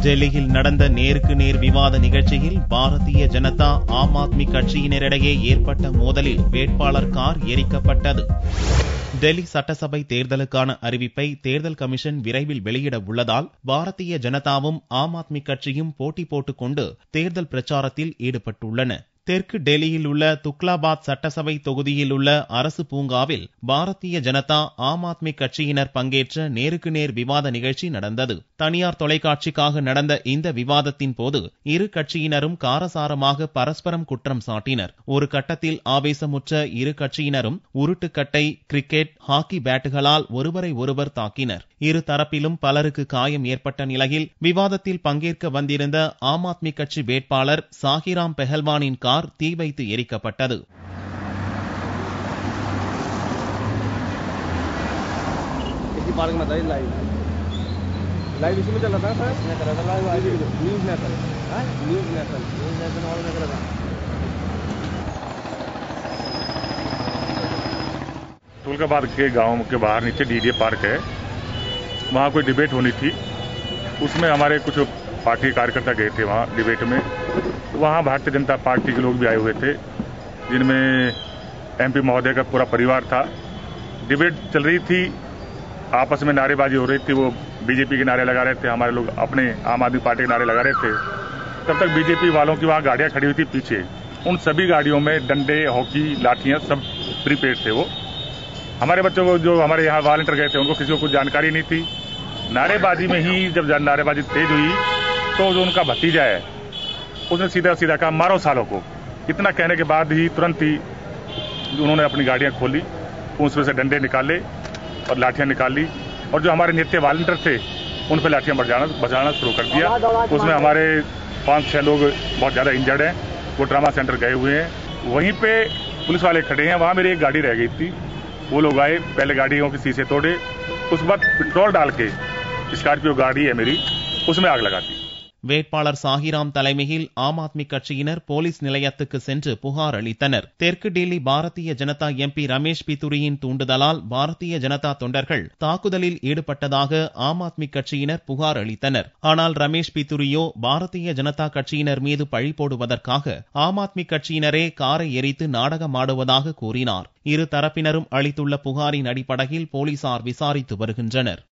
டெல்லியில் நடந்த நேருக்கு நேர் விவாத நிகழ்ச்சியில் பாரதிய ஜனதா ஆம் ஆத்மி கட்சியினரிடையே ஏற்பட்ட மோதலில் வேட்பாளர் கார் எரிக்கப்பட்டது. டெல்லி சட்டசபை தேர்தலுக்கான அறிவிப்பை தேர்தல் கமிஷன் விரைவில் வெளியிட உள்ளதால் பாரதிய ஜனதாவும் ஆம் ஆத்மி கட்சியும் போட்டி போட்டுக் கொண்டு தேர்தல் பிரச்சாரத்தில் ஈடுபட்டுள்ளன. தெற்கு டெல்லியில் உள்ள துக்லாபாத் சட்டசபை தொகுதியில் உள்ள அரசு பூங்காவில் பாரதிய ஜனதா ஆம் ஆத்மி கட்சியினர் பங்கேற்ற நேருக்கு நேர் விவாத நிகழ்ச்சி நடந்தது. தனியார் தொலைக்காட்சிக்காக நடந்த இந்த விவாதத்தின் போது இரு கட்சியினரும் காரசாரமாக பரஸ்பரம் குற்றம் சாட்டினர். ஒரு கட்டத்தில் ஆவேசமுற்ற இரு கட்சியினரும் உருட்டுக்கட்டை, கிரிக்கெட், ஹாக்கி பேட்டுகளால் ஒருவரை ஒருவர் தாக்கினர். இரு தரப்பிலும் பலருக்கு காயம் ஏற்பட்ட நிலையில் விவாதத்தில் பங்கேற்க வந்திருந்த ஆம் ஆத்மி கட்சி வேட்பாளர் சாஹிராம் பெஹல்வானின் கார் தீ வைத்து எரிக்கப்பட்டது. तुलकाबाद के गांव के बाहर नीचे डीडीए पार्क है, वहाँ कोई डिबेट होनी थी। उसमें हमारे कुछ पार्टी कार्यकर्ता गए थे वहाँ डिबेट में। वहाँ भारतीय जनता पार्टी के लोग भी आए हुए थे, जिनमें एमपी महोदय का पूरा परिवार था। डिबेट चल रही थी, आपस में नारेबाजी हो रही थी। वो बीजेपी के नारे लगा रहे थे, हमारे लोग अपने आम आदमी पार्टी के नारे लगा रहे थे। तब तक बीजेपी वालों की वहाँ गाड़ियाँ खड़ी हुई थी पीछे। उन सभी गाड़ियों में डंडे, हॉकी, लाठियाँ सब प्रीपेड थे। वो हमारे बच्चों को, जो हमारे यहाँ वॉलंटियर गए थे, उनको किसी को कुछ जानकारी नहीं थी। नारेबाजी में ही जब नारेबाजी तेज हुई तो जो उनका भतीजा है उसने सीधा सीधा कहा मारो सालों को। इतना कहने के बाद ही तुरंत ही उन्होंने अपनी गाड़ियां खोली, उसमें से डंडे निकाले और लाठियां निकाली, और जो हमारे नृत्य वॉलंटियर थे उन पर लाठियां बजाना शुरू कर दिया। उसमें हमारे 5-6 लोग बहुत ज़्यादा इंजर्ड हैं, वो ट्रामा सेंटर गए हुए हैं। वहीं पे पुलिस वाले खड़े हैं, वहाँ मेरी एक गाड़ी रह गई थी। वो लोग आए, पहले गाड़ियों के शीशे तोड़े, उसके बाद पेट्रोल डाल के, स्कॉर्पियो गाड़ी है मेरी, उसमें आग लगा दी। வேட்பாளர் சாஹிராம் தலைமையில் ஆம் ஆத்மி கட்சியினர் போலீஸ் நிலையத்துக்கு சென்று புகார் அளித்தனர். தெற்கு டெல்லி பாரதிய ஜனதா எம்பி ரமேஷ் பிதுரியின் தூண்டுதலால் பாரதிய ஜனதா தொண்டர்கள் தாக்குதலில் ஈடுபட்டதாக ஆம் ஆத்மி கட்சியினர் புகார் அளித்தனர். ஆனால் ரமேஷ் பிதுரியோ பாரதிய ஜனதா கட்சியினர் மீது பழி போடுவதற்காக ஆம் ஆத்மி கட்சியினரே காரை எரித்து நாடகமாடுவதாக கூறினார். இரு தரப்பினரும் அளித்துள்ள புகாரின் அடிப்படையில் போலீசார் விசாரித்து வருகின்றனர்.